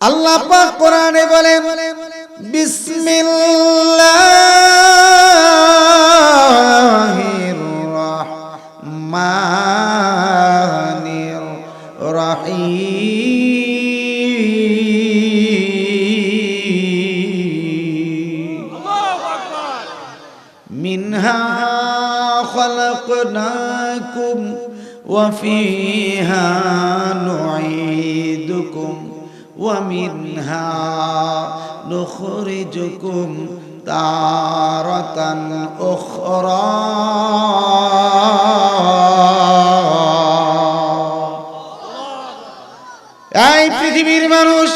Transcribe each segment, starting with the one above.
আল্লাহ পাক কোরআনে বলেন বিসমিল্লাহির রাহমানির রহিম আল্লাহু আকবার মিনহা খালাকনাকুম ওয়া ফিহা নুঈদুকুম ومنها نخرجكم تارة أخرى এই পৃথিবীর মানুষ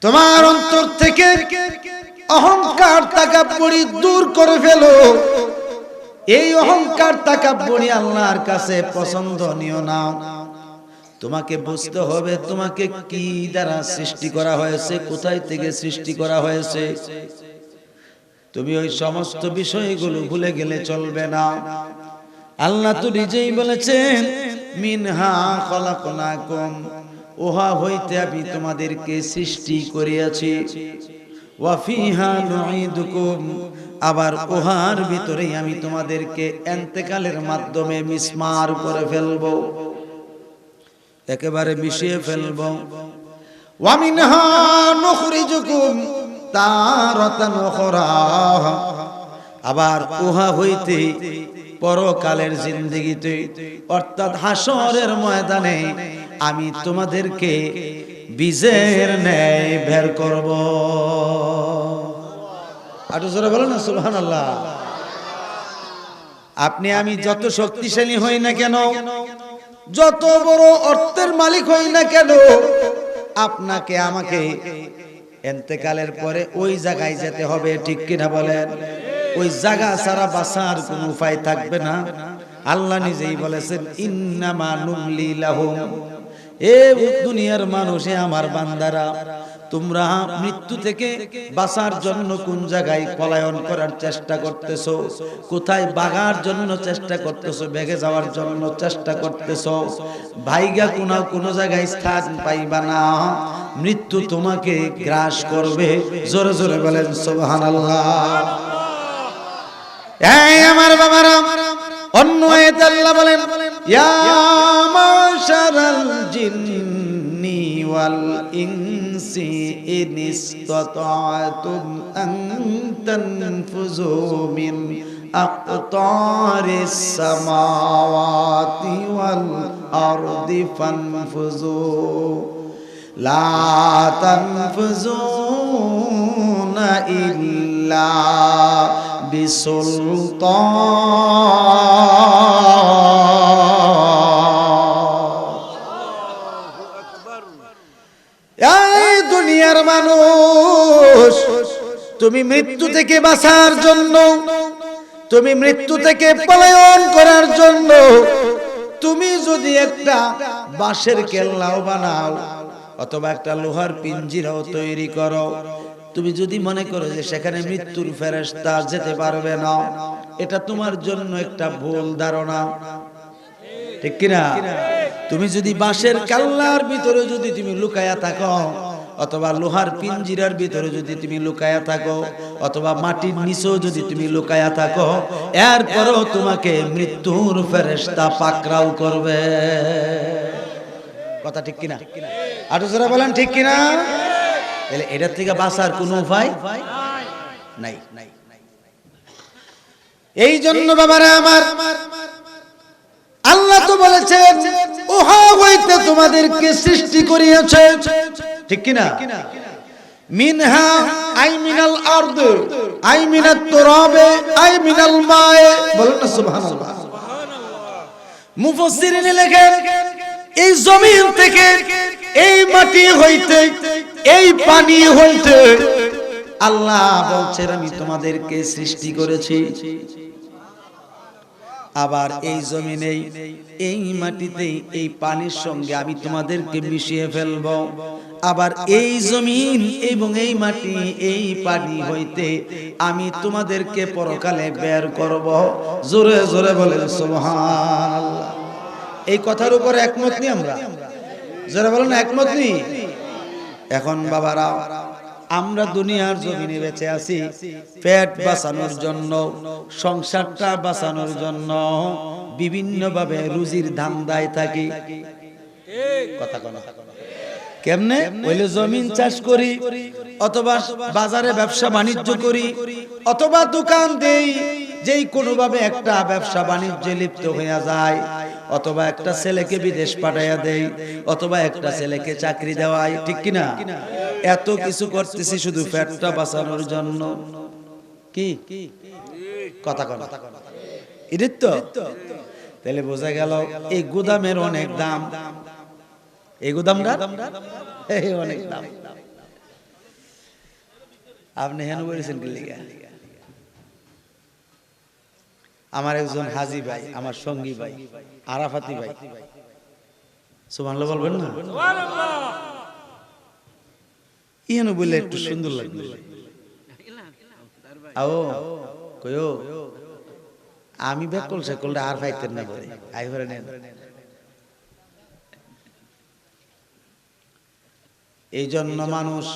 তোমার অন্তর থেকে অহংকার তাকাব্বুরি দূর করে ফেলো। এই অহংকার তাকাব্বুরি আল্লাহর কাছে পছন্দনীয় না। তোমাকে বুঝতে হবে তোমাকে কি দ্বারা সৃষ্টি করা হয়েছে, কোথায় থেকে সৃষ্টি করা হয়েছে। তুমি ওই সমস্ত বিষয়গুলো ভুলে গেলে চলবে না। আল্লাহ তো নিজেই বলেছেন মিনহা খলাকনাকুম, ওহা হইতে আমি তোমাদেরকে সৃষ্টি করিয়াছি, ওয়া ফিহা নুঈদুকুম, আবার ওহার ভিতরেই আমি তোমাদেরকে ইন্তেকালের মাধ্যমে মিসমার করে ফেলবো, একেবারে মিশিয়ে ফেলবো। ওয়া মিনহা নুখরিজুকুম তারাতান উখরা, আবার উহা হইতে পরকালের জিন্দেগিতে অর্থাৎ হাসরের ময়দানে আমি তোমাদেরকে বীজের ন্যায় বের করব। আর জোরে বলো না সুবহানাল্লাহ। আপনি আমি যত শক্তিশালী হই না কেন, যত বড় অর্থের মালিক হই না কেন, আপনাকে আমাকে ইন্তেকালের পরে ওই জায়গায় যেতে হবে, ঠিক কিনা বলেন? ওই জায়গা ছাড়া বাঁচার কোনো উপায় থাকবে না। আল্লাহ নিজেই বলেছেন ইন্নামা নুমলি লাহুম, এ দুনিয়ার মানুষে আমার বান্দারা, তোমরা মৃত্যু থেকে বাঁচার জন্য কোন জায়গায় পলায়ন করার চেষ্টা করতেছো, কোথায় ভাগার জন্য চেষ্টা করতেছো, ভেগে যাওয়ার জন্য চেষ্টা করতেছো, ভাইগা কোনো জায়গায় স্থান পাইবা না, মৃত্যু তোমাকে গ্রাস করবে। জোরে জোরে বলেন সুবহানাল্লাহ। এই আমার বাবারা, অন্য আয়াতে আল্লাহ বলেন ইয়া মাশারাল জিন্নি ওয়াল ইনসি ইনিসতাতা'তুম আন তানফুযু মিন আকতারিস সামাওয়াতি ওয়াল আরদি ফানফুযু লা তানফুযুনা ইল্লা এই দুনিয়ার মানুষ, তুমি মৃত্যু থেকে বাঁচার জন্য, তুমি মৃত্যু থেকে পলায়ন করার জন্য, তুমি যদি একটা বাঁশের কেল্লাও বানাও অথবা একটা লোহার পিঞ্জিরাও তৈরি করো, তুমি যদি মনে করো যে সেখানে মৃত্যুর ফেরেশতা যেতে পারবে না, এটা তোমার জন্য একটা ভুল ধারণা, ঠিক কিনা? তুমি যদি বাঁশের কাল্লার ভিতরে যদি তুমি লুকায়া থাকো, অথবা লোহার পিঞ্জিরার ভিতরে যদি তুমি লুকায়া থাকো, অথবা মাটির নিচেও যদি তুমি লুকায়া থাকো, এরপরও তোমাকে মৃত্যুর ফেরেশতা পাকড়াও করবে। কথা ঠিক কিনা? আর যারা বলেন ঠিক কিনা? তাহলে এটার থেকে বাঁচার কোনো উপায় নাই। এই জন্য বাবারা আমার, আল্লাহ তো বলেছেন উহা হইতে তোমাদেরকে সৃষ্টি করিয়াছে, ঠিক কিনা? মিনহা আই মিনাল আরদ আই মিনাত তুরাবে আই মিনাল মায়ে, বলেন না সুবহানাল্লাহ। মুফাসসিরিনে লেখেন এই জমিন থেকে, এই মাটি হইতে, এই পানি হইতে আল্লাহ বলছেন আমি তোমাদেরকে সৃষ্টি করেছি। আবার এই জমিনে, এই মাটিতে, এই পানির সঙ্গে আমি তোমাদেরকে মিশিয়ে ফেলবো। আবার এই জমিন এবং এই মাটি, এই পানি হইতে আমি তোমাদেরকে পরকালে বের করব। জোরে জোরে বলেন সুবহানাল্লাহ। এই কথার উপর একমত নি আমরা? যারা বলেন একমত নি? এখন বাবারা আমরা দুনিয়ার জমিনে বেঁচে আছি পেট বাঁচানোর জন্য, সংসারটা বাঁচানোর জন্য, বিভিন্ন ভাবে রুজির ধান্দায় থাকি। কথা কোন কেমনে? ওইলে জমিন চাষ করি, অথবা বাজারে ব্যবসা বাণিজ্য করি, অথবা দোকান দেই, যেই কোনো ভাবে একটা ব্যবসা বাণিজ্যে লিপ্ত হয়ে যায়, অথবা একটা ছেলেকে বিদেশ পাঠাইয়া দেই, অথবা একটা ছেলেকে চাকরি দেওয়াই, ঠিক কিনা? এত কিছু করতেছি শুধু পেটটা বাঁচানোর জন্য। কি কথা কন এদের তো তাহলে বোঝা গেল এই গুদামের অনেক দাম, এই গুদামটা অনেক দাম। আপনি হেন বলেছেন কি লিগা? আমার একজন হাজী ভাই, আমার সঙ্গী ভাই, আরাফাতি ভাই, সুবহানাল্লাহ বলবেন না? ইয়েন বললে একটু সুন্দর লাগবে। আও কয়ো আমি বেকল সেকলটা আর পাইতেন না বলে আই ভরে নেন। এই জন্য মানুষ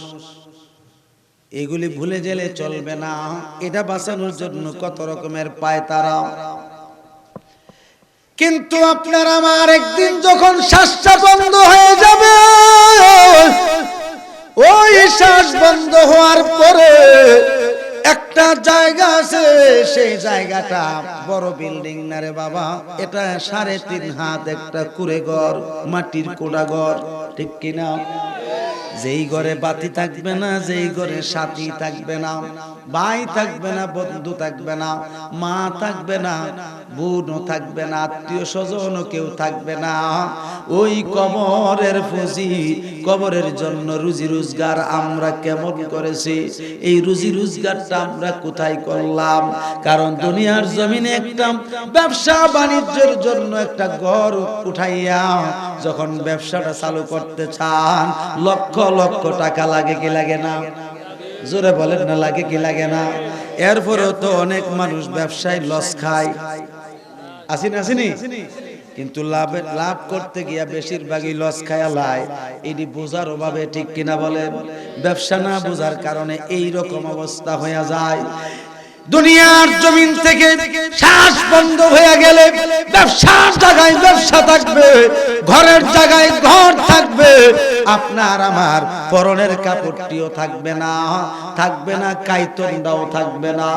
এগুলি ভুলে গেলে চলবে না। এটা বাঁচানোর জন্য কত রকমের পায় তারা। কিন্তু আপনার আমার একদিন যখন শ্বাসটা বন্ধ হয়ে যাবে, ওই শ্বাস বন্ধ হওয়ার পরে একটা জায়গা আছে, সেই জায়গাটা বড় বিল্ডিং না রে বাবা, এটা 3.5 হাত একটা কুড়ে ঘর, মাটির কোড়া ঘর, ঠিক কিনা? যেই ঘরে বাতি থাকবে না, যেই ঘরে সাথী থাকবে না, ভাই থাকবে না, বন্ধু থাকবে না, মা থাকবে না, বোনও থাকবে না, আত্মীয় স্বজনও কেউ থাকবে না, ওই কবরের পুঁজি, কবরের জন্য রুজি রোজগার আমরা কেমন করেছি? এই রুজি রোজগারটা আমরা কোথায় করলাম? কারণ দুনিয়ার জমিনে একটা ব্যবসা বাণিজ্যের জন্য একটা ঘর উঠাইয়া যখন ব্যবসাটা চালু করতে চান, লক্ষ লক্ষ টাকা লাগে কি লাগে না? জোরে বলেন না, লাগে কি লাগে না? এরপরেও তো অনেক মানুষ ব্যবসায় লস খায়, আসেনি? কিন্তু লাভ করতে গিয়া বেশিরভাগই লস খায়ালায়। এটি বোঝার অভাবে, ঠিক কিনা বলেন? ব্যবসা না বোঝার কারণে এই রকম অবস্থা হয়ে যায়। দুনিয়ার জমিন থেকে শ্বাস বন্ধ হয়ে গেলে ব্যবসার জায়গায় ব্যবসা থাকবে, ঘরের জায়গায় ঘর থাকবে, আপনার আমার পরনের কাপড়টিও থাকবে না, থাকবে না কাইতনটাও থাকবে না,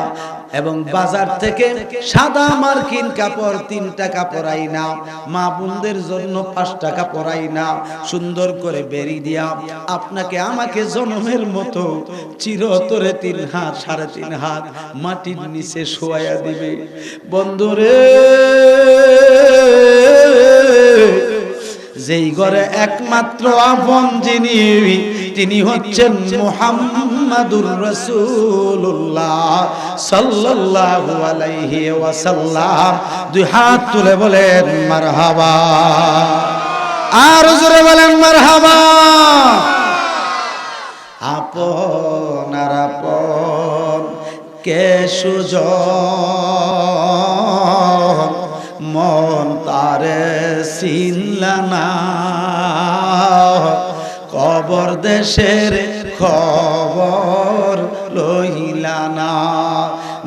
এবং বাজার থেকে সাদা মার্কিন কাপড় 3 টাকা পরাই না, মা বোনদের জন্য 5 টাকা পরাই না, সুন্দর করে বেরি দিয়া আপনাকে আমাকে জনমের মতো চিরতরে 3 হাত 3.5 হাত মাটির নিচে শোয়াইয়া দিবে। বন্ধুরে, যেই ঘরে একমাত্র আপন যিনি, তিনি হচ্ছেন মুহাম্মাদুর রাসূলুল্লাহ সাল্লাল্লাহু আলাইহি ওয়াসাল্লাম। 2 হাত তুলে বলেন মারহাবা, আর জোরে বলেন মারহাবা। আপনার আপন কে সুজন, মন তারে চিনলা না, কবর দেশের খবর লইলা না।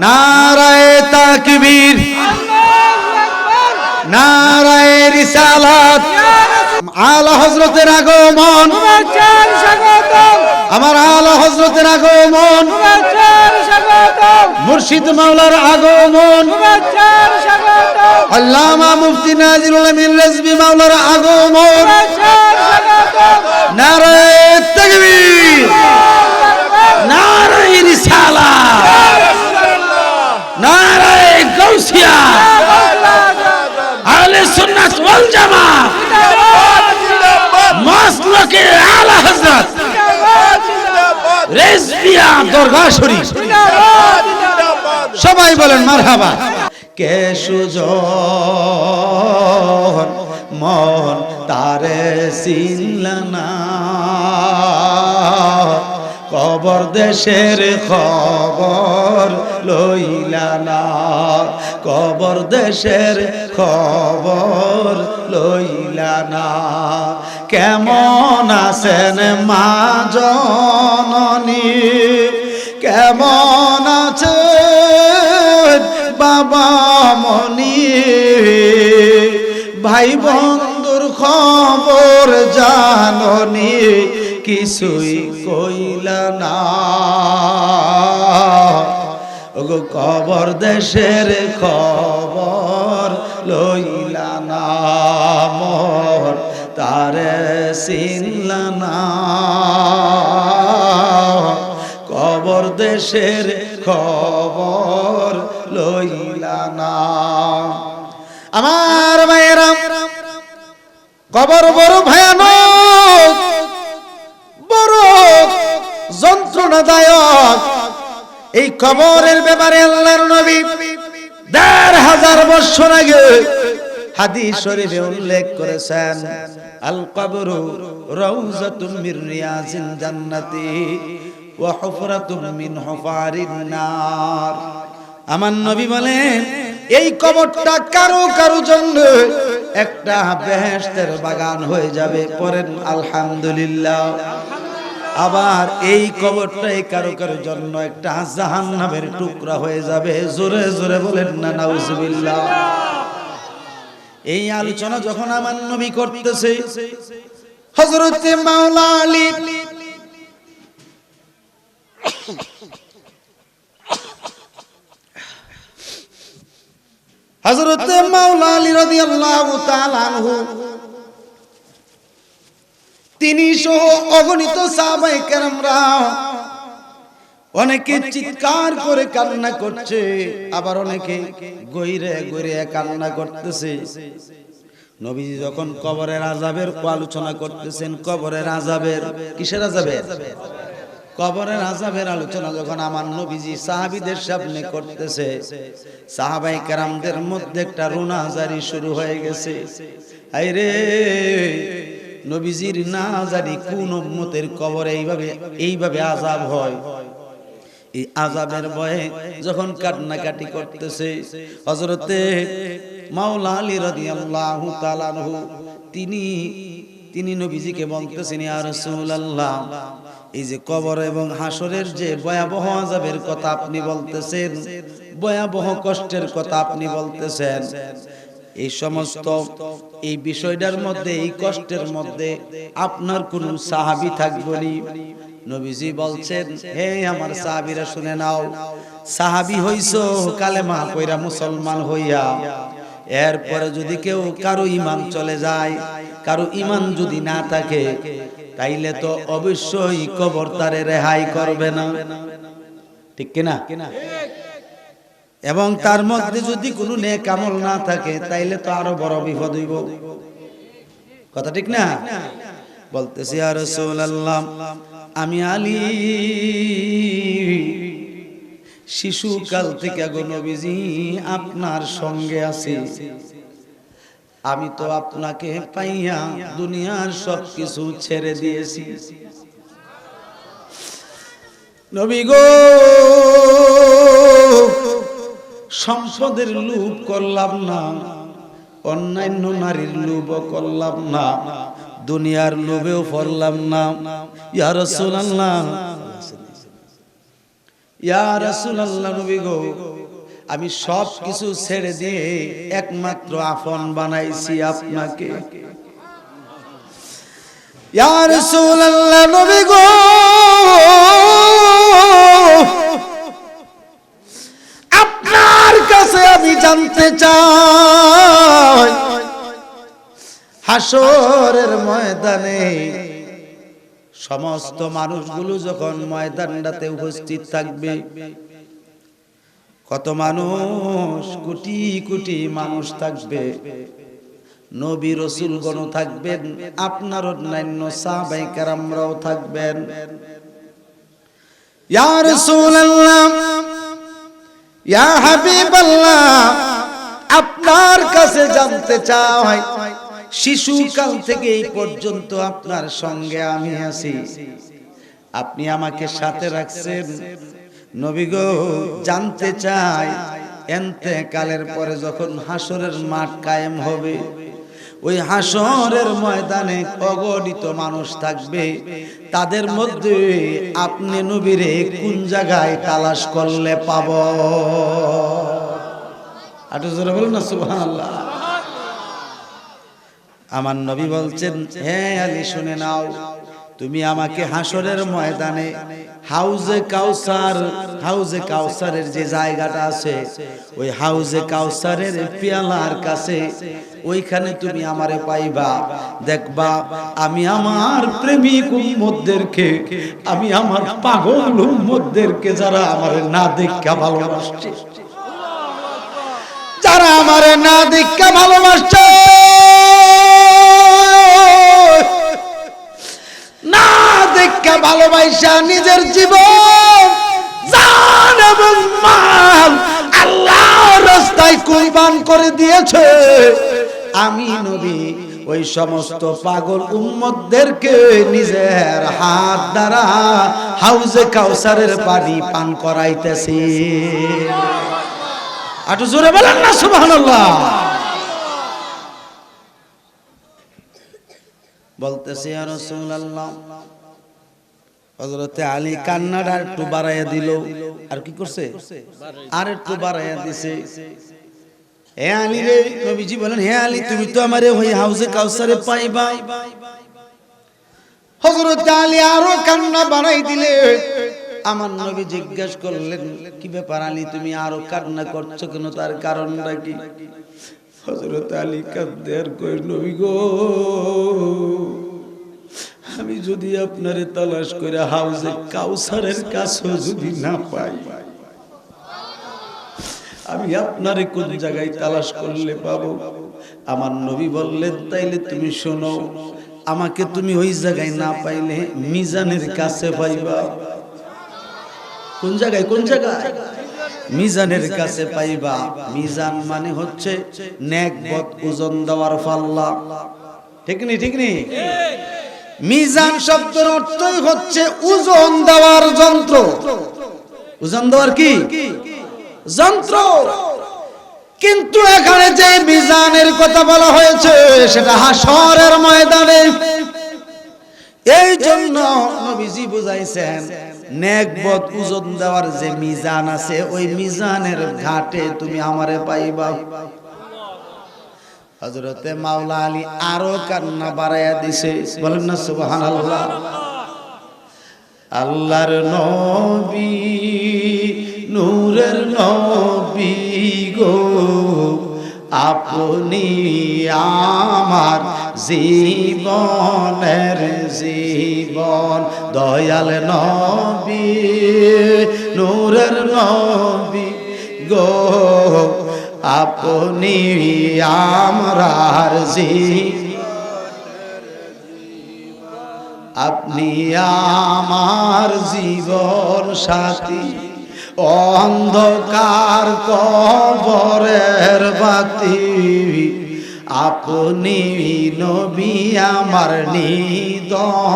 নারায়ে তাকবীর, নারায়ে রিসালাত, আলা হযরতের আগমন, আমার আলা হযরতের আগমন, মুর্শিদ মাওলার আগমন, আল্লামা মুফতি নাজিরুল আমিন রিজভী মাওলার আগমন। নারায়ে তাকবীর, নারায়ে রিসালাত, নারায়ে গাউসিয়া, আহলে সুন্নাত ওয়াল জামাত, মাসলাকে আলা হযরত রিজভিয়া দরগাহ শরীফ। সবাই বলেন মারহাবা। কে সুজন, মন তারে চিনলা না, কবর দেশের খবর লইলা না, কবর দেশের খবর লইলা না। কেমন আছেন মা জননী, কেমন আছেন বাবা মনি, ভাই বন্ধুর খবর জাননি কিছুই কইলা না। ওগো কবর দেশের খবর লইলা না, মোর তারে চিনলা না। কবর দেশের খবর লইলা না। আমার ভাইয়েরা, কবর বড় ভয়ানক, বড় যন্ত্রণাদায়ক। এই কবরের ব্যাপারে আল্লাহর নবী ১৫০০ বছর আগে হাদিস শরীফে উল্লেখ করেছেন, আল কবরু রাউযাতুম মির রিয়াজিল জান্নাতি ওয়া হুফরাতুম মিন হুফারিন নার। আমার নবী বলেন, এই কবরটা কারো কারো জন্য একটা বেহেশতের বাগান হয়ে যাবে। পড়েন আলহামদুলিল্লাহ। আবার এই কবরটাই কারো কারো জন্য একটা জাহান্নামের টুকরা হয়ে যাবে। জোরে জোরে বলেন না নাউজুবিল্লাহ। এই আলোচনা যখন আমার নবী করতেছে, হযরত মাওলা আলী হযরত মাওলা আলী রাদিয়াল্লাহু তাআলা আনহু, তিনি সহ অগণিত সাহাবায়ে কেরামরা অনেকে চিৎকার করে কান্না করছে, আবার অনেকে গইরে গইরে কান্না করতেছে। নবীজি যখন কবরের আযাবের আলোচনা করতেছেন, কবরের আযাবের, কিসের আযাবের? কবরের আযাবের আলোচনা যখন আমার নবীজি সাহাবীদের সামনে করতেছে, সাহাবায়ে কেরামদের মধ্যে একটা রুনাজারি শুরু হয়ে গেছে। আইরে নবীজির না জানি কোন উম্মতের কবরে এইভাবে আযাব হয়। এই আযাবের ভয়ে যখন কান্নাকাটি করতেছে, হযরতে মাওলা আলী রাদিয়াল্লাহু তাআলা আনহু তিনি নবীজিকে বলতেছেন, ইয়া রাসূলুল্লাহ, এই যে কবর এবং হাসরের যে ভয়াবহ আযাবের কথা আপনি বলতেছেন, ভয়াবহ কষ্টের কথা আপনি বলতেছেন, এই সমস্ত এই বিষয়টার মধ্যে, এই কষ্টের মধ্যে আপনার কোন সাহাবী থাকবেনি? নবীজি বলছেন, হে আমার সাহাবীরা শুনে নাও, সাহাবী হইছো কালেমা কইরা মুসলমান হইয়া, এরপরে যদি কেউ কারো ঈমান চলে যায়, কারো ঈমান যদি না থাকে, তাইলে তো অবশ্যই কবর তারে রেহাই করবে না। ঠিক কিনা? এবং তার মধ্যে যদি কোনো নেক আমল না থাকে, তাইলে তো আরো বড় বিপদ হইব। কথা ঠিক না? বলতেছি, ইয়া রাসূলুল্লাহ, আমি আলী শিশুকাল থেকে গো নবীজি আপনার সঙ্গে আছি। আমি তো আপনাকে পাইয়া দুনিয়ার সবকিছু ছেড়ে দিয়েছি। নবী গো, সম্পদের লোভ করলাম না, অন্যান্য নারীর লোভও করলাম না, দুনিয়ার লোভেও পড়লাম না। ইয়া রাসূলুল্লাহ, ইয়া রাসূলুল্লাহ, নবী গো, আমি সব কিছু ছেড়ে দিয়ে একমাত্র আপন বানাইছি আপনাকে। ইয়া রাসূলুল্লাহ, নবী গো, আপনার কাছে আমি জানতে চাই, হাসরের ময়দানে সমস্ত মানুষগুলো যখন ময়দানটাতে উপস্থিত থাকবে, কত মানুষ, কোটি কোটি মানুষ থাকবে, নবী রাসূলগণ থাকবেন, আপনার অন্যান্য সাহাবায়ে কেরামরাও থাকবেন। ইয়া রাসূলুল্লাহ, ইয়া হাবিবাল্লাহ, আপনার কাছে জানতে চাই, শিশুকাল থেকে এই পর্যন্ত আপনার সঙ্গে আমি আছি, আপনি আমাকে সাথে রাখছেন। নবী গো, জানতে চাই ইন্তেকালের পরে যখন হাসরের মাঠ কায়েম হবে, ওই হাসরের ময়দানে অগণিত মানুষ থাকবে, তাদের মধ্যে আপনি নবীরে কোন জায়গায় তালাশ করলে পাব? আটু জোরে বলুন না সুবহানাল্লাহ। আমার নবী বলছেন, হে আলী শুনে নাও, তুমি আমাকে হাসরের ময়দানে হাউজে কাউসারের যে জায়গাটা আছে, ওই হাউজে কাউসারের পেয়ালার কাছে, ওইখানে তুমি আমারে পাইবা। দেখবা আমি আমার প্রেমিক উম্মতদেরকে, আমি আমার পাগল উম্মতদেরকে, যারা আমারে না দেখা ভালোবাসছে, যারা আমারে না দেখা ভালোবাসছে, না দেখা ভালোবাসা নিজের জীবন, জান এবং মাল আল্লাহর রাস্তায় কুরবান করে দিয়েছে, আমি নবী ওই সমস্ত পাগল উম্মতদেরকে নিজের হাত দ্বারা হাউজে কাউসারের পানি পান করাইতেছি। একটু জোরে বলেন না সুবহানাল্লাহ। বলতেছে ইয়া রাসূলুল্লাহ, হযরতে আলী কান্নাটা একটু বাড়াইয়া দিল। আর কি করছে? আর একটু বাড়াইয়া দিছে। হে আলী রে, নবীজি বলেন, হে আলী, তুমি তো আমারে ওই হাউজে কাউসারে পাইবা। হযরতে আলী আরো কান্না বাড়াই দিলে। আমার নবী জিজ্ঞেস করলেন, কি ব্যাপার আলী, তুমি আরো কান্না করছো কেন? তার কারণটা কি? হযরত আলী কাঁদতে আর কই, নবী গো, আমি যদি আপনারে তালাশ করে হাউজে কাউসারের কাছে যদি না পাই, আমি আপনারে কোন জায়গায় তালাশ করলে পাবো? আমার নবী বললেন, তাইলে তুমি শোনো, আমাকে তুমি ওই জায়গায় না পাইলে মিজানের কাছে পাইবা। কোন জায়গায়? কোন জায়গায়? মিজানের কাছে পাইবা। মিজান মানে হচ্ছে নেক বদ ওজন দেওয়ার পাল্লা। ঠিক নি? ঠিক নি? মিজান শব্দের অর্থই হচ্ছে ওজন দেওয়ার যন্ত্র। ওজন দেওয়ার কি যন্ত্র? কিন্তু এখানে যে মিজানের কথা বলা হয়েছে সেটা হাসরের ময়দানে। এই জন্য নবীজি বুঝাইছেন, নেক বদ ওজন দেওয়ার যে মিজান আছে, ওই মিজানের ঘাটে তুমি আমারে পাইবা। হযরতে মাওলা আলী আরো কান্না বাড়াইয়া দিছে। বলেন না সুবহানাল্লাহ। আল্লাহর নবী, নূরের নবী গো, আপনি আমার জীবনের জীবন। দয়াল নবী, নূরের নবী গো, আপনি আমার আপনি আমার জীবন সাথী, অন্ধকার কবরের বাতি, আপনি নবী আমার নিদনিয়ার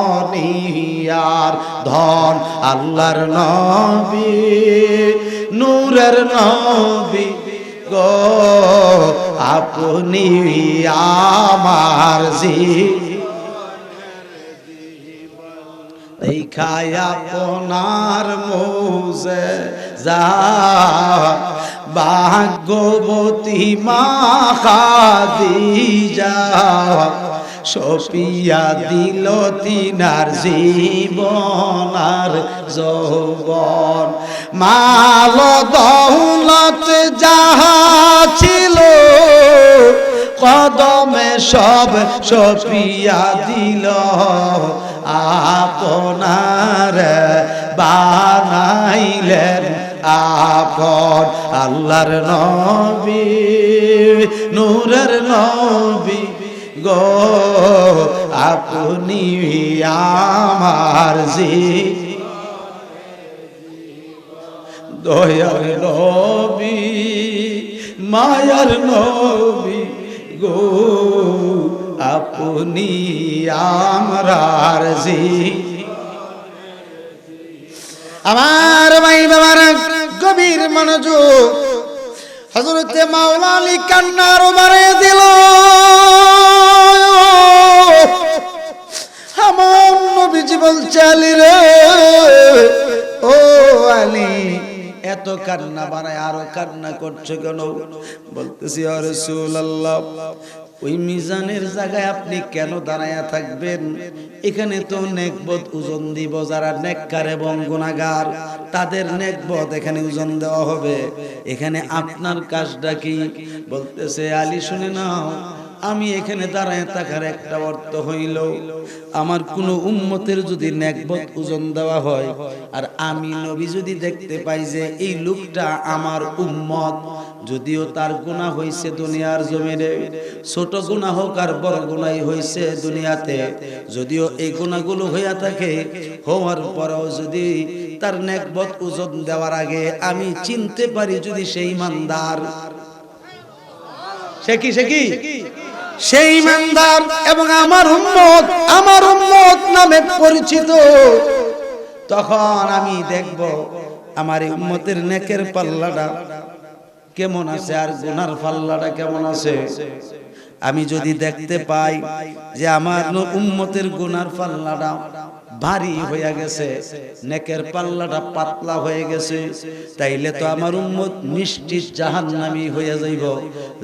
ধন। আল্লাহর নবী, নূরের নবী গো, আপনি আমার দেখায় আপনার মোজেজা, ভাগ্যবতী মা খাদিজা সপিয়া দিল তিনার জীবন আর যৌবন। মাল দৌলত যাহা ছিল কদমে সব সপিয়া দিল, আপনার বানাইলেন আপন। আল্লাহর নবী, নূরের নবী গো, আপনি আমার দয়ার নবী, মায়ার নবী গো, আপনি আমার আমার ভাই বাবারা গভীর মনোযোগ, হযরতে মাওলা আলী কান্নার বাড়িয়ে দিল। আমার নবীজি বলছে আলী রে, ও আলী এত কান্না বাড়ায় আরো কান্না করছো কেন? বলতেছি ইয়া রাসূলুল্লাহ, ওই মিজানের জায়গায় আপনি কেন দাঁড়ায়া থাকবেন? এখানে তো নেকবত ওজন দিব, যারা নেককার এবং গুনাহগার তাদের নেকবত এখানে ওজন দেওয়া হবে। এখানে আপনার কাজটা কি? বলতেছে আলী শুনে নাও, আমি এখানে দাঁড়ায় থাকার একটা অর্থ হইল, আমার কোন উম্মতের যদি নেকবত ওজন দেওয়া হয় আর আমি নবী যদি দেখতে পাই যে এই লোকটা আমার উম্মত, যদিও তার গুনাহ হইছে দুনিয়ার জমিনে, ছোট গুনাহ হোক আর বড় গুনাহ হইছে দুনিয়াতে, যদিও এই গুনাহগুলো হইয়া থাকে, হওয়ার পরেও যদি তার নেকবত ওজন দেওয়ার আগে আমি চিনতে পারি যদি সেই ইমানদার, সে কি সেই ইমানদার এবং আমার উম্মত নামে পরিচিত, তখন আমি দেখব আমার এই উম্মতের নেকের পাল্লাটা কেমন আছে আর গুনার পাল্লাটা কেমন আছে। আমি যদি দেখতে পাই যে আমার উম্মতের গুনার পাল্লাটা ভারী হয়ে গেছে, নেকের পাল্লাটা পাতলা হয়ে গেছে, তাইলে তো আমার উম্মত নিশ্চিত জাহান্নামী হয়ে যাইব,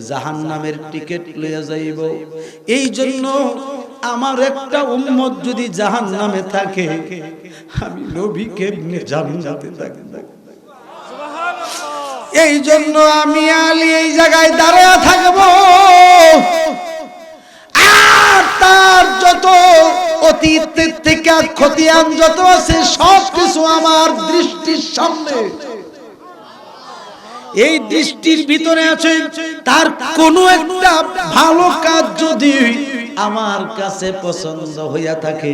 জাহান্নামের টিকিট লইয়া যাইব। এই জন্য আমার একটা উম্মত যদি জাহান্নামে থাকে, আমি নবী কেমনে জান্নাতে থাকব? এই জন্য আমি আলী এই জায়গায় দাঁড়িয়ে থাকব, আর তার যত অতীত থেকে খতিয়ান যত আছে সব কিছু আমার দৃষ্টির সামনে, এই দৃষ্টির ভিতরে আছে। তার কোনো একটা ভালো কাজ যদি আমার কাছে পছন্দ হইয়া থাকে,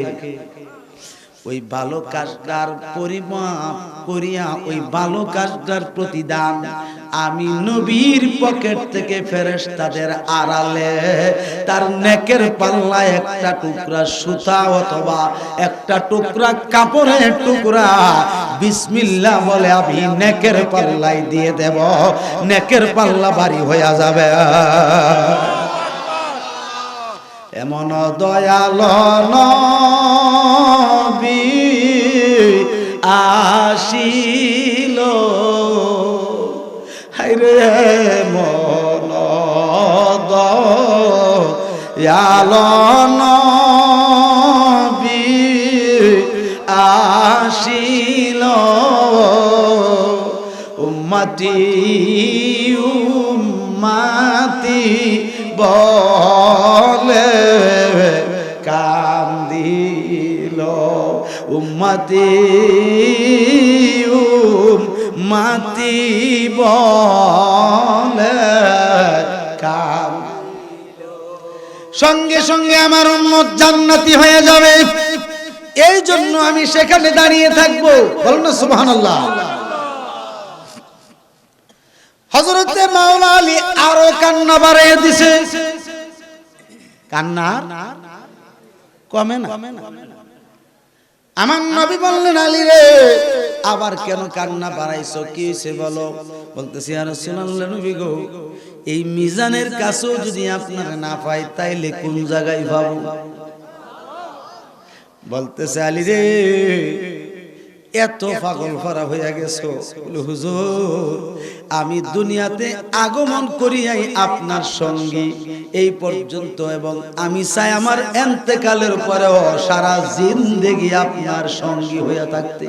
ওই ভালো কাজটার পরিমাপ করিয়া ওই ভালো কাজটার প্রতিদান আমি নবীর পকেট থেকে ফেরেশতাদের আড়ালে তার নেকের পাল্লায় একটা টুকরা সুতা অথবা একটা টুকরা কাপড়ের টুকরা বিসমিল্লাহ বলে আমি নেকের পাল্লায় দিয়ে দেব, নেকের পাল্লা ভারী হয়ে যাবে। এমন দয়াল নবী আসিল, হায়রে মন দয়াল নবী আসিল, উম্মতি উম্মতি বলে কান্দিল, উম্মতি উম্মতি বলে কান্দিল। সঙ্গে সঙ্গে আমার উম্মত জান্নাতি হয়ে যাবে, এই জন্য আমি সেখানে দাঁড়িয়ে থাকবো। বলুন না সুবহানাল্লাহ। হযরতে মাওলা আলী আরো কান্না বাড়িয়ে দিছে, কান্না কমে না। আমার নবী বললেন আলী রে, আবার কেন কান্না বাড়াইছো, কি হইছে বলো? বলতেছি ইয়া রাসূলুল্লাহ নবী গো, এই মিজানের কাছেও যদি আপনারা না পাই তাইলে কোন জায়গায় পাবো? বলতেছে আলী রে, এত পাগল ভরা হয়ে গেছো? হুজুর আমি দুনিয়াতে আগমন করিয়াই আপনার সঙ্গী এই পর্যন্ত, এবং আমি চাই আমার ইন্তেকালের পরেও সারা জিন্দেগি আপনার সঙ্গী হয়ে থাকতে।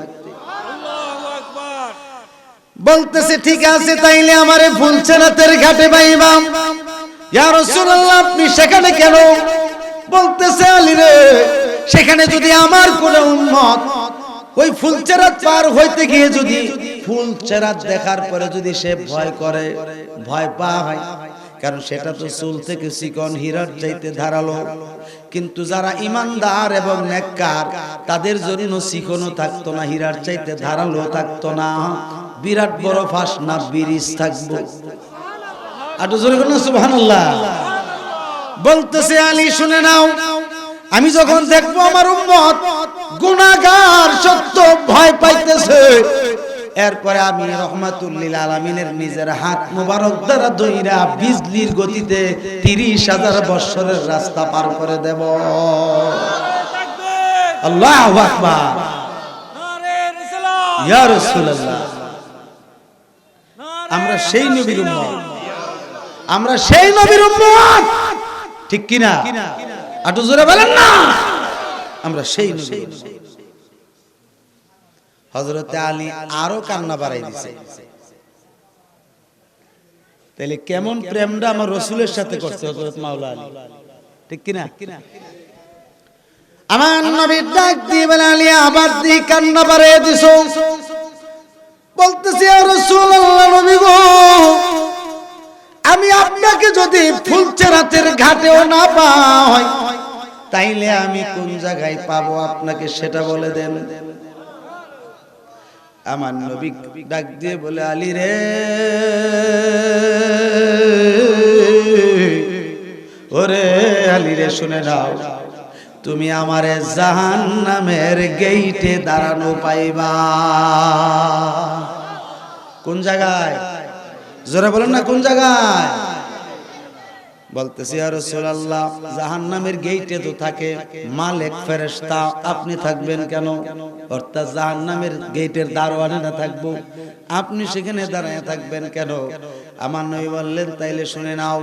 বলতেছে ঠিক আছে, তাইলে আমারে ফুলচেরাতের ঘাটে পাইবাম। ইয়া রাসূলুল্লাহ আপনি সেখানে কেন? বলতেছে আলী রে, সেখানে যদি আমার কোন উম্মত ওই ফুলচেরাত পার হইতে গিয়ে যদি ফুলচেরাত দেখার পরে যদি সে ভয় করে, ভয় পায়, কারণ সেটা তো চুল থেকে চিকন হীরার চাইতে ধারালো, কিন্তু যারা ইমানদার এবং নেককার তাদের জন্য চিকনও থাকতো না, হীরার চাইতে ধারালো থাকতো না, বিরাট বড় ফাঁসনা ব্রিজ থাকবো। আর জোরে বলুন সুবহানাল্লাহ। বলতেছে আলী শুনে নাও, আমি যখন দেখবো আমার উম্মত গুনাহগার সত্য ভয় পাইতেছে, গেছে। এরপরে আমি রাহমাতুল লিল আলামিনের নিজের হাত মুবারক দ্বারা দইরা বিজলির গতিতে ৩০,০০০ বছরের রাস্তা পার করে দেব। আল্লাহু আকবার। ইয়া রাসূলুল্লাহ, আমরা সেই নবীর উম্মত, আমরা সেই নবীর উম্মত, ঠিক কি না? একটু জোরে বলেন না, আমরা সেই নবীর উম্মত। হযরতে আলী আরো কান্না বাড়াই দিছে। তাহলে কেমন প্রেমটা আমার রাসূলের সাথে করছে হযরত মাওলা আলী, ঠিক কি না? আমার নবী ডাক দিয়ে বলে, আলী আবার দি কান্না বাড়াই দিছো। বলতেছি, ইয়া রাসূলুল্লাহ, নবী গো, আমি আপনাকে যদি ফুলচেরাতের ঘাটেও না পাই, তাইলে আমি কোন জায়গায় পাবো আপনাকে সেটা বলে দেন। আমার নবী ডাক দিয়ে বলে, আলী রে, ওরে আলী রে, শুনে নাও, তুমি আমারে জাহান্নামের গেইটে দাঁড়ানো পাইবা। কোন জায়গায়? জোরে বলেন না, কোন জায়গায়? বলতেছি, ইয়া রাসূলুল্লাহ, জাহান্নামের গেইটে তো থাকে মালিক ফেরেশতা, আপনি থাকবেন কেন? অর্থাৎ জাহান্নামের গেইটের দারোয়ানেরা থাকবো, আপনি সেখানে দাঁড়ায় থাকবেন কেন? আমার নবী বললেন, তাইলে শুনে নাও,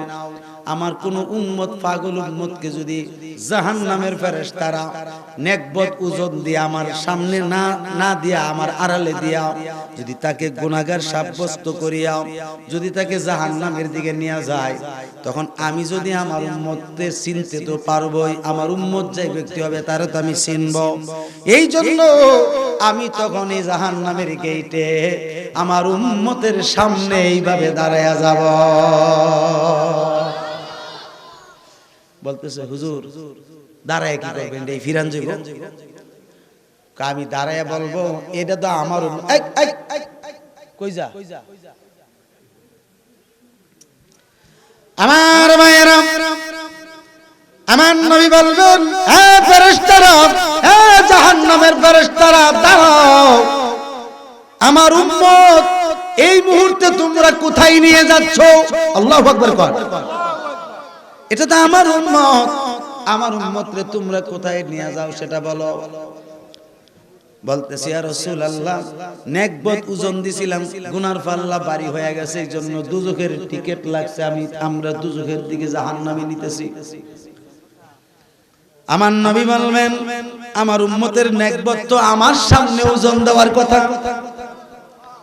আমার কোন উম্মত, পাগল উম্মতকে যদি জাহান্নামের ফেরেশতারা নেকবত ওজন দিয়ে আমার সামনে না দিয়া, আমার আড়ালে দিয়া, যদি তাকে গুনাহগার সাব্যস্ত করিয়া যদি তাকে জাহান্নামের দিকে নিয়ে যায়, তখন আমি যদি আমার উম্মতদের চিনতে তো পারবই, আমার উম্মত যে ব্যক্তি হবে তারে তো আমি চিনব। এই জন্য আমি তখন এই জাহান্নামের গেইটে আমার উম্মতের সামনে এইভাবে দাঁড়ায়া যাব। বলতেছে, হুজুর দাঁড়ায় কি করবেন? এই ফিরান যাইব? আমি দাঁড়ায় বলবো, এটা তো আমার কই যা। আমার ভাইয়েরা, আমার নবী বলবেন, হে ফেরেশতারা, হে জাহান্নামের ফেরেশতারা, দাঁড়াও, আমার উম্মত এই মুহূর্তে তোমরা কোথায় নিয়ে যাচ্ছ? আল্লাহু আকবার কর। এটা তো আমার উম্মত, আমার উম্মতরে তোমরা কোথায় নিয়ে যাও সেটা বলো। বলতেছি, ইয়া রাসূলুল্লাহ, নেকবত ওজন দিছিলাম, গুনার পাল্লা ভারী হয়ে গেছে, এই জন্য দুজখের টিকেট লাগছে, আমরা দুজখের দিকে জাহান্নামে নিতেছি। আমার নবী বলবেন, আমার উম্মতের নেকবত তো আমার সামনে ওজন দেওয়ার কথা।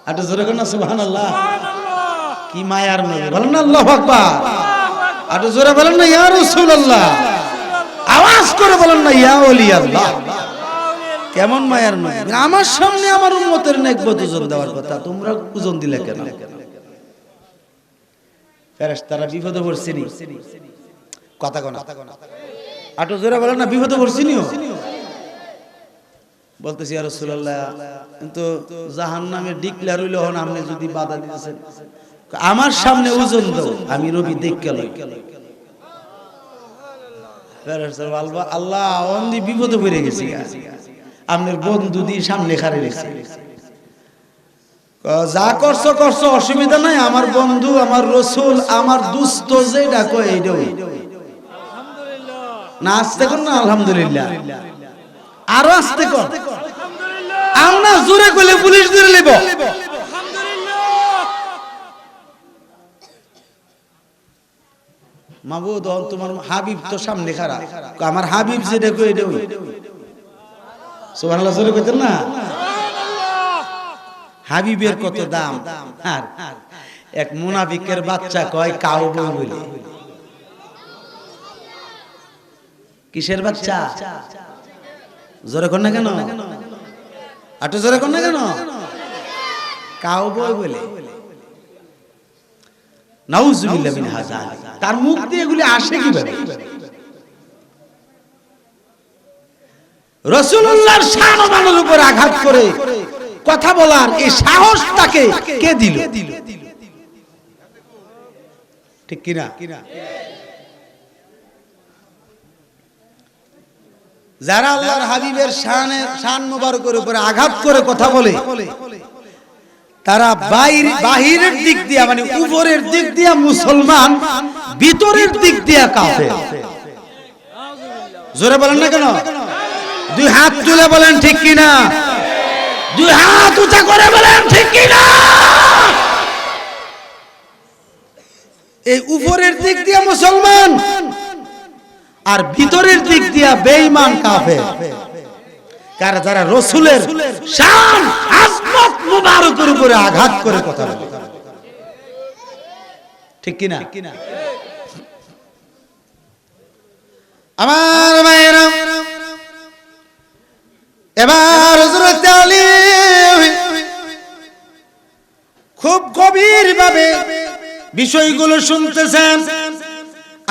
আটা জোরে কোন সুবহানাল্লাহ। কি মায়ার নবী, বলেন না আল্লাহু আকবার। আটা জোরে বলেন না ইয়া রাসূলুল্লাহ, আওয়াজ করে বলেন না ইয়া ওলি আল্লাহ। কেমন মায়ার নবী, আমার সামনে আমার উম্মতের নেকবত ওজন দেওয়ার কথা, তোমরা ওজন দিলে কেন? ফেরেশতারা বিপদে পড়ছেনি, কথা কোন আটো জোরে বলেন না, বিপদে পড়ছিনিও। বলতেছি, ইয়া রাসূলুল্লাহ, কিন্তু জাহান্নামে ডিক্লেয়ার হইলো, হন আপনি যদি বাধা দিতেছেন, আমার সামনে ওজন দাও, আমি নবী দেখকে লই। ফেরেশতারা বলবা, আল্লাহ অন্দি বিপদে পড়ে গেছি, আপনার বন্ধু দিয়ে সামনে খাড়ে রেখেছে, যা করছো করছো, অসুবিধা নাই, আমার বন্ধু, আমার রাসূল, আমার দুস্ত যেটা কয় এইটাই। না আসতে কোন না আলহামদুলিল্লাহ, আরো আসতে কোন, আমরা জোরে কইলে পুলিশ ধরে নেব। মাবুদ, তোমার হাবিব তো সামনে খাড়া, আমার হাবিব যেটা কই এটাই। সুবহানাল্লাহ জোরে কইতেন না? হাবিবের কত দাম। আর এক মুনাফিকের বাচ্চা কয় কাউবয় বলে। কিসের বাচ্চা? জোরে কর না কেন? আটো জোরে কর না কেন? কাউবয় বলে। নাউজুবিল্লাহ মিন হাযা, তার মুখ দিয়ে এগুলি আসে কিভাবে? রাসূলুল্লাহর শান ও মানের উপর আঘাত করে কথা বলার এই সাহস তাকে কে দিল? ঠিক কি না? যারা আল্লাহর হাবিবের শান মুবারকের উপরে আঘাত করে কথা বলে তারা বাহিরের দিক দিয়া মানে উপরের দিক দিয়া মুসলমান, ভিতরের দিক দিয়া কাফের। জোরে বলেন না কেন? দুই হাত তুলে বলেন ঠিক কিনা, দুই হাত উঁচা করে বলেন ঠিক কিনা। এই উপরের দিক দিয়া মুসলমান আর ভিতরের দিক দিয়া বেঈমান কাফের। কারা? যারা রাসূলের শান আজমত মুবারকের উপরে আঘাত করে কথা বলে, ঠিক কিনা? আমার ভাইরা, এবার হযরত আলী খুব গভীর ভাবে বিষয়গুলো শুনতেছেন।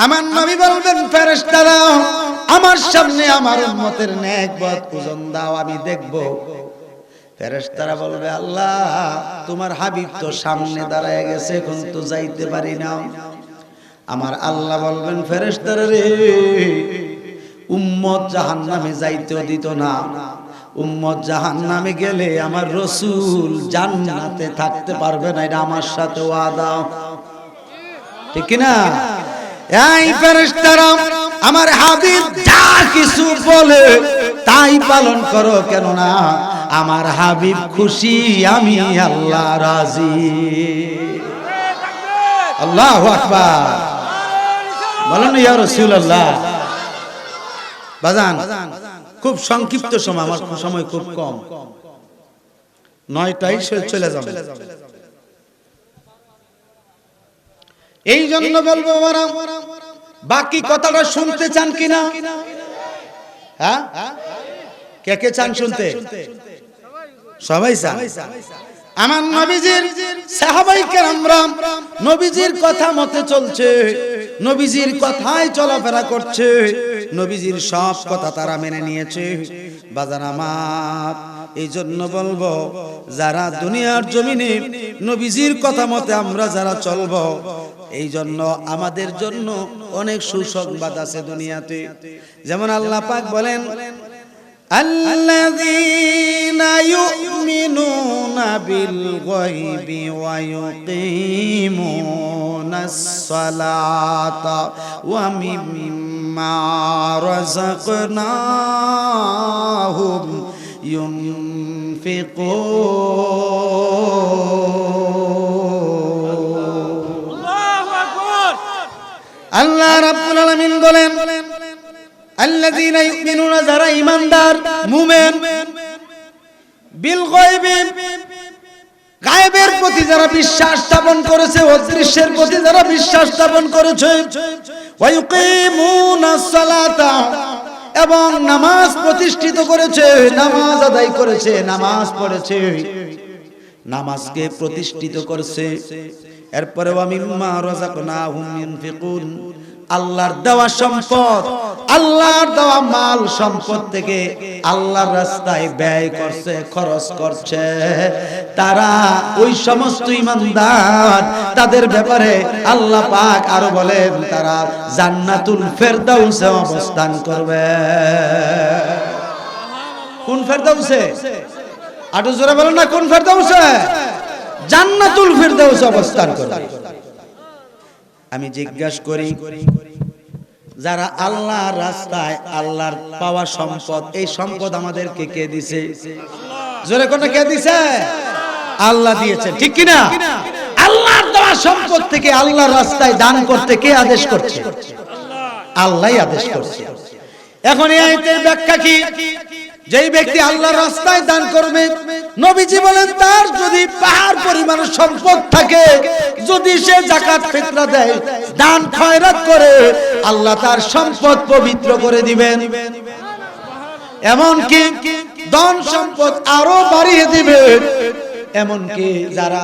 আমার নবী বলবেন, ফেরেশতারা আমার সামনে আমার উম্মতের নেক বদ ওজন দাও, আমি দেখব। ফেরেশতারা বলবে, আল্লাহ তোমার হাবিব তো সামনে দাঁড়ায় গেছে, এখন তো যাইতে পারি না। আমার আল্লাহ বলবেন, ফেরেশতারা রে, উম্মত জাহান্নামে যাইতেও দিত না। উম্মত জাহান্নামে গেলে আমার রাসূল জান্নাতে থাকতে পারবে না, এটা আমার সাথে ওয়াদা, ঠিক কি না? এই ফেরেশতারা আমার হাবিব যা কিছু বলে তাই পালন করো, কেন না আমার হাবিব খুশি, আমি আল্লাহ রাজি। আল্লাহু আকবার, বলেন ইয়া রাসূলুল্লাহ। বাজান, খুব সংক্ষিপ্ত সময়, আমার সময় খুব কম, 9টায় চলে যাবে। এই জন্য বলবো, বাকি কথাটা শুনতে চান কিনা? হ্যাঁ, কে কে চান শুনতে? সবাই চান। আমার নবীজির সাহাবায়ে কেরামরা নবীজির কথা মতে চলছে, নবীজির কথায় চলাফেরা করছে, নবীজির সব কথা তারা মেনে নিয়েছে। বাজান আমার, এই জন্য বলবো, যারা দুনিয়ার জমিনে নবীজির কথা মতে আমরা যারা চলবো, এই জন্য আমাদের জন্য অনেক সুসংবাদ আছে দুনিয়াতে। যেমন আল্লাহ পাক বলেন, আল্লাযীনা ইউমিনুনা বিল গায়বি ওয়া ইউকিমুনাস সালাতা ওয়া মিম্মা রাযাকনাহুম ইউনফিকুন। আল্লাহু আকবার। আল্লাহ রাব্বুল আলামিন বলেন, আল্লাযীনা ইউমিনুনা, যারা ঈমানদার মুমিন, বিল গায়বি, গায়েবের প্রতি যারা বিশ্বাস স্থাপন করেছে, অদৃশ্যের প্রতি যারা বিশ্বাস স্থাপন করেছে, ওয়া ইউকিমুনাস সালাতা, এবং নামাজ প্রতিষ্ঠিত করেছে, নামাজ আদায় করেছে, নামাজ পড়েছে, নামাজকে প্রতিষ্ঠিত করেছে। এরপরে ওয়া মিম্মা রাযাকনাহুম ইউনফিকুন, আল্লাহর দেওয়া সম্পদ, আল্লাহর দেওয়া মাল সম্পদ থেকে আল্লাহর রাস্তায় ব্যয় করছে, খরচ করছে। তারা ওই সমস্ত ঈমানদার, তাদের ব্যাপারে আল্লাহ পাক আরো বলেন, তারা জান্নাতুল ফেরদাউসে অবস্থান করবে। কোন ফেরদাউসে? আরো জোরে বলেন না, কোন ফেরদাউসে? জান্নাতুল ফেরদাউসে অবস্থান করবে। আমি জিজ্ঞাসা করি, যারা আল্লাহর রাস্তায়, আল্লাহর পাওয়া সম্পদ, এই সম্পদ আমাদেরকে কে দিয়েছে? জোরে কোন কে দিয়েছে? আল্লাহ দিয়েছেন, ঠিক কি না? আল্লাহর দেওয়া সম্পদ থেকে আল্লাহর রাস্তায় দান করতে কে আদেশ করছে? আল্লাহই আদেশ করছে। এখন এই আয়াতের ব্যাখ্যা কি? যেই ব্যক্তি আল্লাহর রাস্তায় দান করবে, নবীজি বলেন, তার যদি পাহাড় পরিমাণ সম্পদ থাকে, যদি সে যাকাত ফিতরা দেয়, দান খয়রাত করে, আল্লাহ তার সম্পদ পবিত্র করে দিবেন। এমনকি ধন সম্পদ আরো বাড়িয়ে দিবেন। এমনকি যারা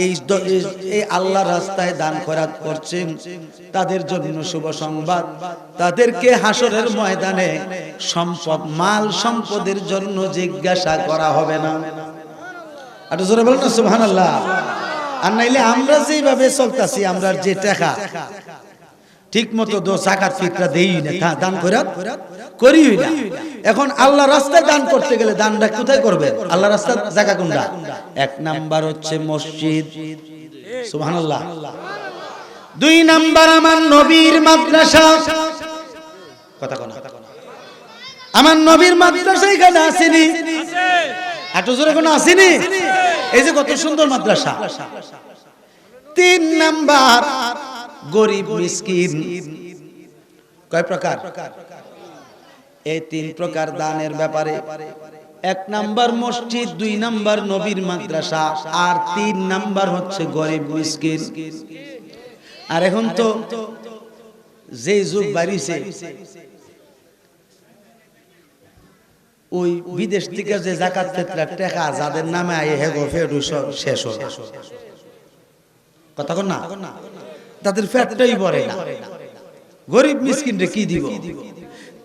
এই আল্লাহর রাস্তায় দান খয়রাত করছেন, তাদের জন্য শুভ সংবাদ, তাদেরকে হাসরের ময়দানে সম্পদ, মাল সম্পদের জন্য জিজ্ঞাসা করা হবে না। আর জোরে বলেন না সুবহানাল্লাহ। আর নাইলে আমরা যেভাবে চলতেছি, আমরা যে টাকা ঠিক মতো যাকাত ফিতরা দেই না, দান খয়রাত করিই না। এখন আল্লাহ রাস্তায় দান করতে গেলে দানটা কোথায় করবেন? আল্লাহ রাস্তায় জায়গা কোনটা? এক নাম্বার হচ্ছে মসজিদ, সুবহানাল্লাহ। দুই নাম্বার আমার নবীর মাদ্রাসা, কথা কোন আমার নবীর মাদ্রাসা এখানে আসেনি, এত জোরে কোনো আসেনি? এই যে কত সুন্দর মাদ্রাসা। তিন নাম্বার গরিব মিসকিন। কয় প্রকার? এই তিন প্রকার দানের ব্যাপারে এক নাম্বার মসজিদ, দুই নাম্বার নবীর মাদ্রাসা, আর তিন নাম্বার হচ্ছে গরিব মিসকিন। আর এখন তো যে যুগ বাড়িছে, ওই বিদেশ থেকে যে যাকাত ফিতরার টাকা যাদের নামে আয়ে হেগো ফেরু সব শেষ হয়, কথা কোন না? তাদের ফেটটাই ভরে না, গরিব মিসকিনরে কি দিব?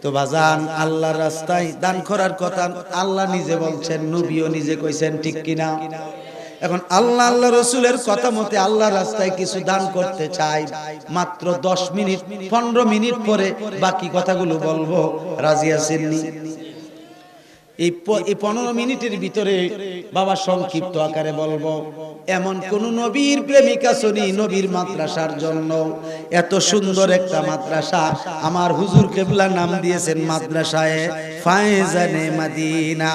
তো বাজান, আল্লাহর রাস্তায় দান করার কথা আল্লাহ নিজে বলছেন, নবীও নিজে কইছেন, ঠিক কিনা? এখন আল্লাহ আল্লাহ রসুলের কথা মতে আল্লাহর রাস্তায় কিছু দান করতে চাই, মাত্র 10 মিনিট 15 মিনিট পরে বাকি কথাগুলো বলবো, রাজি আছেননি? এই 15 মিনিটের ভিতরে বাবা সংক্ষিপ্ত আকারে বলবো, এমন কোন নবীর প্রেমিকা শুনি নবীর মাদ্রাসার জন্য এত সুন্দর একটা মাদ্রাসা আমার হুজুর কেবলা নাম দিয়েছেন মাদ্রাসায়ে ফায়জানে মদিনা।